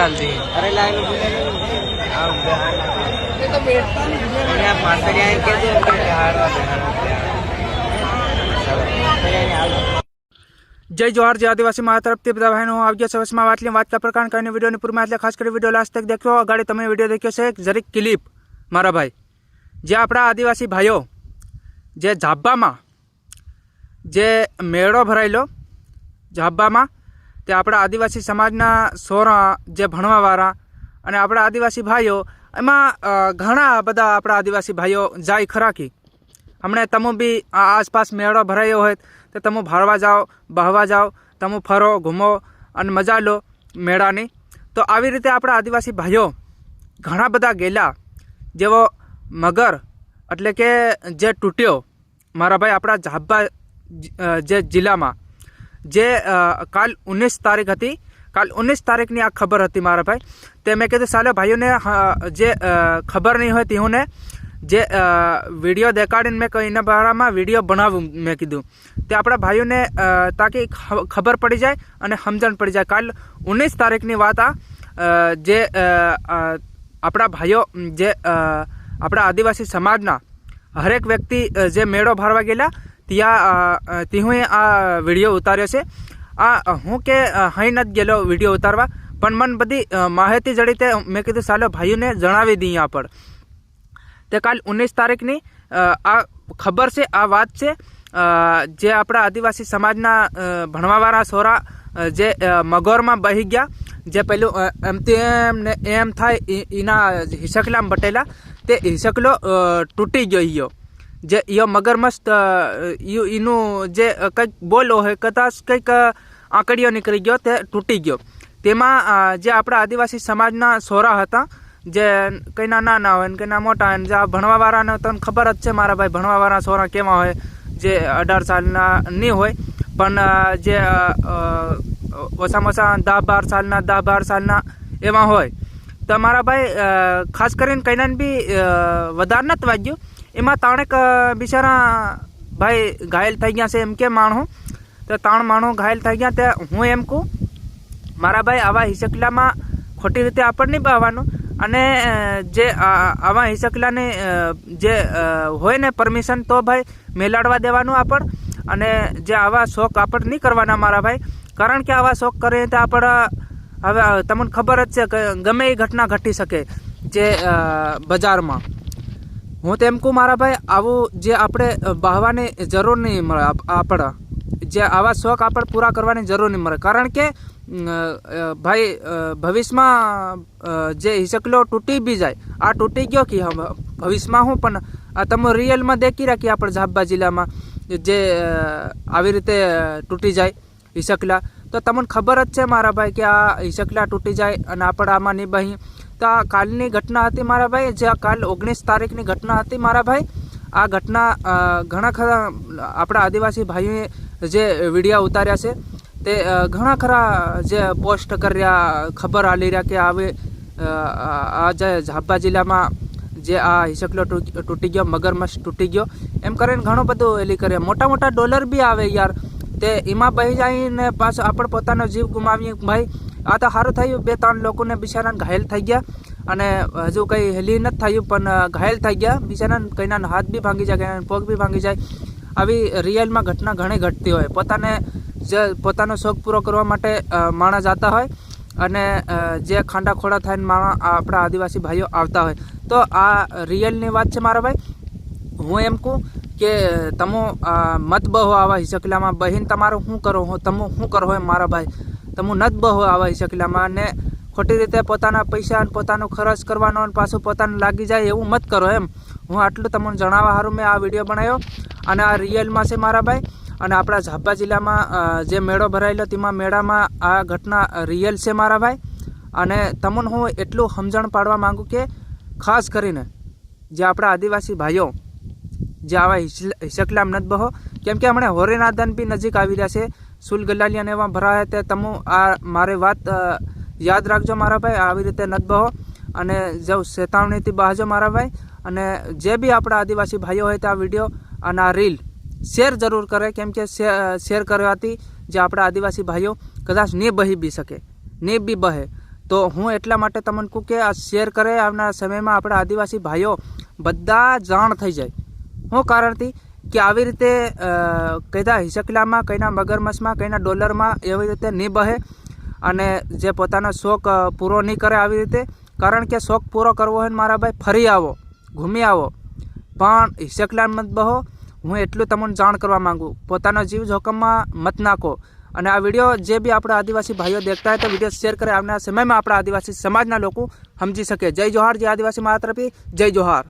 डाल दिए। अरे लाइन में बोले ये तो बैठता नहीं है पांचरिया के जो बिहार जय जोहार जय आदिवासी मारा तरफथी बधा भाईओ આવી ગયા છે વસમાં વાતલી વાત કા પ્રકાર કરીને વિડીયોની પૂરમાં એટલે ખાસ કરી વિડીયો લાસ્ટ તક દેખજો। અગાડી તમે વિડીયો દેખ્યો છે એક જરીક ક્લિપ મારા ભાઈ જે આપણા આદિવાસી ભાઈઓ જે ઝાબામાં જે મેળો ભરાયેલો ઝાબામાં તે આપણા આદિવાસી સમાજના સોરા જે ભણવાવાળા અને આપણા આદિવાસી ભાઈઓ એમાં ઘણા બધા આપણા આદિવાસી ભાઈઓ જાય ખરા કી હમણાં તમે બી આસપાસ મેળો ભરાયો હોય તો તમે ભાળવા જાઓ બહવા જાઓ તમે ફરો ઘૂમો અને મજા લો મેળાની। તો આવી રીતે આપણા આદિવાસી ભાઈઓ ઘણા બધા ગયેલા જેવો મગર એટલે કે જે તૂટ્યો મારા ભાઈ આપણા ઝાબા જે જિલ્લામાં જે કાલ 19 તારીખ હતી। કાલ 19 તારીખની આ ખબર હતી મારા ભાઈ। તે મેં કીધું સાલે ભાઈઓને જે ખબર નહીં હોય તેઓને જે વિડીયો દેખાડીને મેં કહીને બારામાં વિડીયો બનાવું મેં કીધું તે આપણા ભાઈઓને તાકી ખબર પડી જાય અને સમજણ પડી જાય। કાલ 19 તારીખની વાત આ જે આપણા ભાઈઓ જે આપણા આદિવાસી સમાજના હરેક વ્યક્તિ જે મેળો ભરવા ગયેલા ત્યાં તેઓએ આ વિડીયો ઉતાર્યો છે। આ હું કે અહીં નથી ગયેલો વિડીયો ઉતારવા પણ મને બધી માહિતી જડી તે મેં કીધું સાલો ભાઈઓને જણાવી દઈએ यहाँ पर। તે કાલ 19 તારીખની આ ખબર છે આ વાત છે જે આપણા આદિવાસી સમાજના ભણવાવાળા છોરા જે મગોરમાં બહી ગયા જે પેલું એમ થાય એના હિસકલામાં બટેલા તે હિસકલો તૂટી ગયો જે યો મગરમસ્ત એનું જે કંઈક બોલો હોય કદાચ કંઈક આંકડીઓ નીકળી ગયો તે તૂટી ગયો। તેમાં જે આપણા આદિવાસી સમાજના છોરા હતા જે કંઈના નાના હોય ને કંઈના મોટા હોય જે ભણવાવાળાને તમને ખબર જ છે મારા ભાઈ ભણવાવાળા છોરા કેવા હોય જે 18 સાલના નહીં હોય પણ જે ઓછામાં ઓછા 10-12 સાલના 10-12 સાલના એવા હોય। તો મારા ભાઈ ખાસ કરીને કંઈનાને બી વધારે નથી વાગ્યું એમાં ત્રણેક બિચારા ભાઈ ઘાયલ થઈ ગયા છે એમ કે માણો તો 3 માણો ઘાયલ થઈ ગયા। તે હું એમ કહું મારા ભાઈ આવા હિસકલામાં ખોટી રીતે આપણને નહીં બહાવાનું અને જે આવા હિસકલાને જે હોય ને પરમિશન તો ભાઈ મેલાડવા દેવાનું આપણ અને જે આવા શોખ આપણે નહીં કરવાના મારા ભાઈ। કારણ કે આવા શોખ કરીએ તો આપણે હવે તમને ખબર જ છે કે ગમે એ ઘટના ઘટી શકે જે બજારમાં। હું તેમ કહું મારા ભાઈ આવું જે આપણે બહાવાની જરૂર નહીં મળે આપણે જે આવા શોખ આપણે પૂરા કરવાની જરૂર નહીં મળે। કારણ કે ભાઈ ભવિષ્યમાં જે હિસકલો તૂટી બી જાય આ તૂટી ગયો કે ભવિષ્યમાં હું પણ તમે રિયલમાં દેખી રાખી આપણે ઝાબા જિલ્લામાં જે આવી રીતે તૂટી જાય હિસકલા તો તમને ખબર જ છે મારા ભાઈ કે આ હિસકલા તૂટી જાય અને આપણે આમાં નહીં બહી। તો આ કાલની ઘટના હતી મારા ભાઈ જે કાલ 19 તારીખની ઘટના હતી મારા ભાઈ। આ ઘટના ઘણા ખરા આપણા આદિવાસી ભાઈઓએ જે વિડીયો ઉતાર્યા છે તે ઘણા ખરા જે પોસ્ટ કર્યા ખબર આલી રહ્યા કે આવે આ જે ઝાબા જિલ્લામાં જે આ હિસકલો તૂટી ગયો મગરમચ્છ તૂટી ગયો એમ કરીને ઘણું બધું એલી કરે મોટા મોટા ડોલર બી આવે યાર તે એમાં બહી જઈને પાછો આપણે પોતાનો જીવ ગુમાવીએ ભાઈ। આ તો સારું થયું 2-3 લોકોને બિચારાને ઘાયલ થઈ ગયા અને હજુ કંઈ હેલી નથી થયું પણ ઘાયલ થઈ ગયા બિચારાને કંઈના હાથ બી ભાંગી જાય કંઈના પગ બી ભાંગી જાય। આવી રિયલમાં ઘટના ઘણી ઘટતી હોય પોતાને જે પોતાનો શોખ પૂરો કરવા માટે માણસ જતા હોય અને જે ખાંડા ખોડા થઈને માણસ આપણા આદિવાસી ભાઈઓ આવતા હોય। તો આ રિયલની વાત છે મારા ભાઈ। હું એમ કહું કે તમે મત બહો આવા હિસકલામાં બહીને તમારું શું કરો તમે શું કરો હોય મારા ભાઈ તમે નથી બહો આવા હિસકલામાં ને ખોટી રીતે પોતાના પૈસા અને પોતાનો ખર્ચ કરવાનો અને પાછું પોતાને લાગી જાય એવું મત કરો એમ। હું આટલું તમને જણાવવા સારું મેં આ વિડીયો બનાવ્યો અને આ રિયલમાં છે મારા ભાઈ। અને આપણા ઝાબા જિલ્લામાં જે મેળો ભરાયેલો તેમાં મેળામાં આ ઘટના રિયલ છે મારા ભાઈ। અને તમને હું એટલું સમજણ પાડવા માગું કે ખાસ કરીને જે આપણા આદિવાસી ભાઈઓ જે આવા હિસકલામ નથી બહો કેમ કે હમણાં હોરેનાદન બી નજીક આવી રહ્યા છે સુલ ગલાલિયાને એવા ભરાયા તે તમે આ મારી વાત યાદ રાખજો મારા ભાઈ આવી રીતે નથી બહો અને જો ચેતવણીથી બહાજો મારા ભાઈ। અને જે બી આપણા આદિવાસી ભાઈઓ હોય તો આ વિડીયો અને આ રીલ શેર જરૂર કરે કેમ કે શેર કરવાથી જે આપણા આદિવાસી ભાઈઓ કદાચ નહીં બહી બી શકે નહીં બી બહે તો હું એટલા માટે તમને કહું કે આ શેર કરે આવનારા સમયમાં આપણા આદિવાસી ભાઈઓ બધા જાણ થઈ જાય. શું કારણથી કે આવી રીતે કઈના હિસકલામાં, કઈના મગરમચ્છમાં, કઈના ડોલરમાં એવી રીતે નહીં બહે અને જે પોતાનો શોખ પૂરો નહીં કરે આવી રીતે. કારણ કે શોખ પૂરો કરવો હોય ને મારા ભાઈ ફરી આવો, ઘૂમી આવો, પણ હિસકલામાં મત બહો. હું એટલું તમને જાણ કરવા માગું, પોતાનો જીવ જોખમમાં મત નાખો. અને આ વિડીયો જે બી આપણા આદિવાસી ભાઈઓ દેખતા હોય તો વિડીયો શેર કરે. આવનારા સમયમાં આપણા આદિવાસી સમાજના લોકો સમજી શકે. જય જોહાર. જય આદિવાસી મારા તરફથી જય જોહાર.